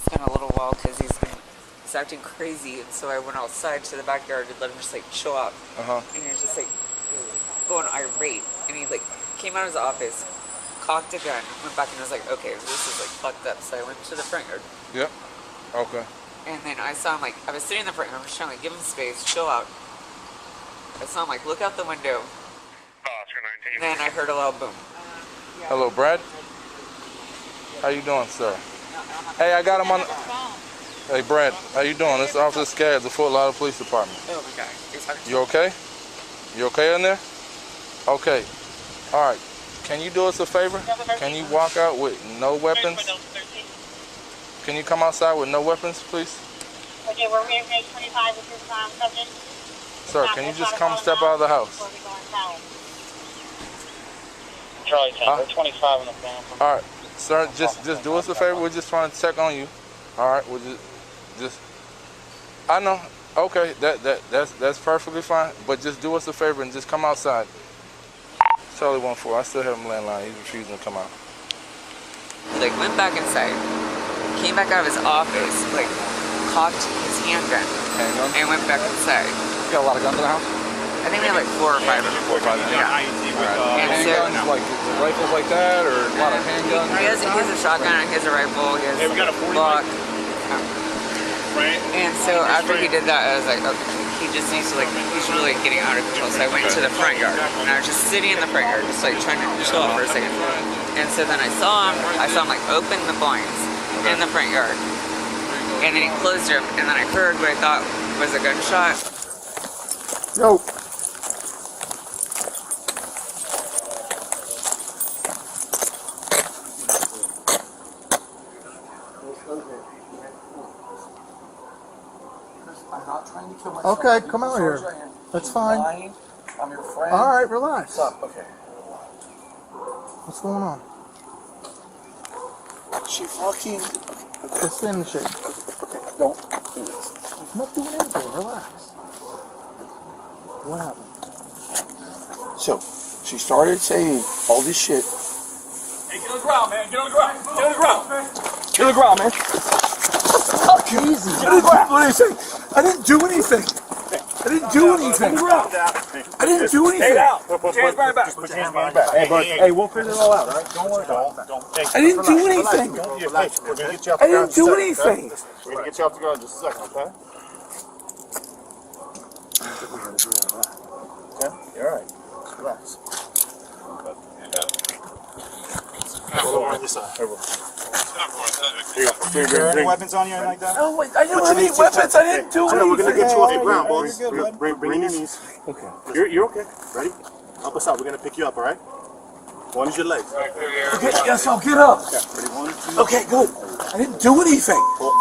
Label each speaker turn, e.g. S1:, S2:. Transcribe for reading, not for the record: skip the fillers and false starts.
S1: it's been a little while because he's acting crazy, and so I went outside to the backyard and let him just like chill out. And he was just like going irate, and he like came out of his office, cocked a gun, went back, and was like, okay, this is like fucked up. So I went to the front yard.
S2: Yep. Okay.
S1: And then I saw him like, I was sitting in the front yard, I was trying to like give him space, chill out. I saw him like look out the window. And then I heard a loud boom.
S2: Hello, Brad. How you doing, sir? Hey, I got him on. Hey, Brad. How you doing? This is Officer Skaggs, the Fort Lauderdale Police Department.
S1: Oh my God.
S2: You okay? You okay in there? Okay. All right. Can you do us a favor? Can you walk out with no weapons? Can you come outside with no weapons, please?
S3: Okay, we're here at 25 with this subject.
S2: Sir, can you just come step out of the house?
S4: Charlie 10, we're 25 on the phone.
S2: All right. Sir, just do us a favor. We're just trying to check on you. All right. We'll just. I know. Okay. That's perfectly fine. But just do us a favor and just come outside. Charlie 14. I still have him landline. He's refusing to come out.
S1: He like went back inside, came back out of his office, like cocked his handgun, and went back inside.
S2: You got a lot of guns in the house?
S1: I think we had like 4 or 5 of them.
S2: 4 or 5.
S1: Yeah.
S2: And handguns, like rifles like that, or a lot of handguns?
S1: He has a shotgun, he has a rifle, he has a Glock. And so after he did that, I was like, okay, he just needs to like, he's really getting out of control. So I went to the front yard, and I was just sitting in the front yard, just like trying to chill out for a second. And so then I saw him like open the blinds in the front yard, and then he closed them, and then I heard what I thought was a gunshot.
S2: Yo.
S5: I'm not trying to kill myself.
S6: Okay, come out here. That's fine.
S5: I'm your friend.
S6: All right, relax.
S5: What's up? Okay.
S6: What's going on?
S5: She fucking.
S6: Just stand in the shade.
S5: Okay, don't do this.
S6: I'm not doing anything. Relax. What happened?
S5: So, she started saying all this shit.
S4: Hey, get on the ground, man. Get on the ground. Get on the ground. Get on the ground, man.
S6: Fuck easy.
S5: What did you say? I didn't do anything. I didn't do anything. I didn't do anything.
S4: Hey, out. Put your hands behind your back.
S5: Put your hands behind your back. Hey, bud. Hey, we'll figure it all out, all right? Don't worry. Don't. I didn't do anything. I didn't do anything.
S4: We're going to get you off the ground in just a second, okay?
S5: Okay? You're all right. Relax.
S4: On this side.
S5: Here you go.
S4: Are there any weapons on you or anything like that?
S5: No, wait, I didn't have any weapons. I didn't do anything.
S4: We're going to get you off the ground, boys.
S5: Bring your knees.
S4: Okay. You're okay. Ready? Help us out. We're going to pick you up, all right? One is your legs.
S5: Okay, yes, I'll get up.
S4: Okay, ready? 1, 2.
S5: Okay, good. I didn't do anything.
S4: Pull